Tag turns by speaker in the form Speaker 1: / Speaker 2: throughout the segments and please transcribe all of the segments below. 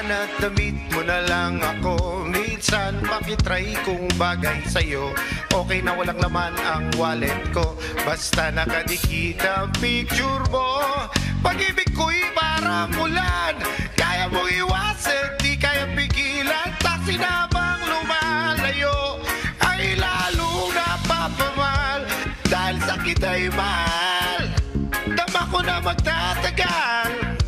Speaker 1: Sana't na-meet mo na lang ako. Minsan pakitry kung bagay sa'yo. Okay na walang laman ang wallet ko, basta nakadikit ang picture mo. Pag-ibig ko'y parang ulan, kaya mo iwasan, di kaya pigilan. Taksi na bang lumalayo ay lalong napapamahal, dahil sa kita'y mahal. Dama ko na magtatagal,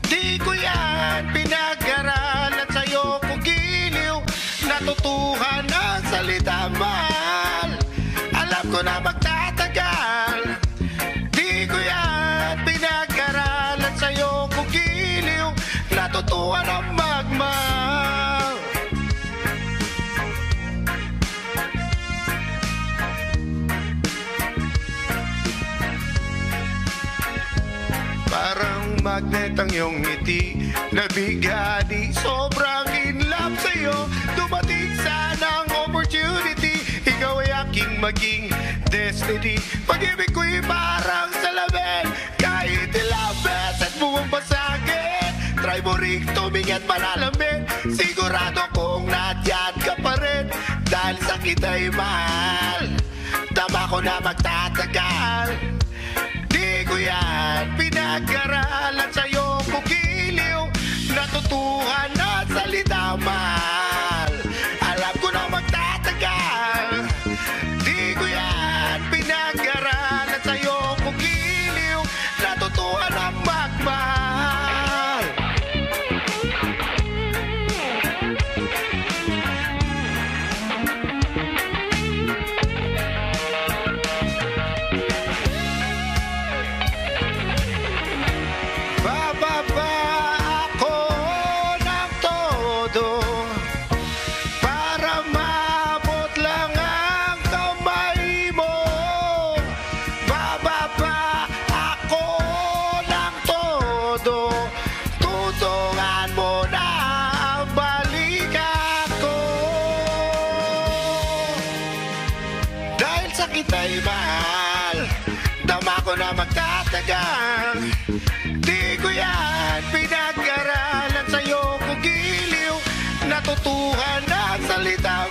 Speaker 1: di ko yan pinag-aralan. Sa'yo ko giliw, natutuhan ang salita mahal. Alam ko na magtatagal, di ko yan pinag-aralan. Sa'yo ko giliw, natutuhan ang magmahal. Parang magnet ang iyong ngiti, nabigani, sobrang in love sa'yo. Dumating sana ang opportunity, ikaw ay aking maging destiny. Pag-ibig ko'y parang salamin, kahit ilang beses bumamba sa'kin. Try mo rin tumingin malalamin, sigurado kong nandiyan ka pa rin, dahil sa kita'y mahal. Dama ko na magtatagal, di ko yan pinag-aralan. Sa'yo ko giliw, natutuhan na salita mahal. Alam ko na magtatagal, di ko yan pinag-aralan. Sa'yo ko giliw, natutuhan na magmahal. Bababa ako ng todo para maabot lang ang kamay mo. Bababa ako ng todo, tutungan mo na ang balikat ko. Dahil sa kita'y mahal, dama ko na magtatagal, di ko yan pinag-aralan. Sa'yo ko giliw, natutuhan na salita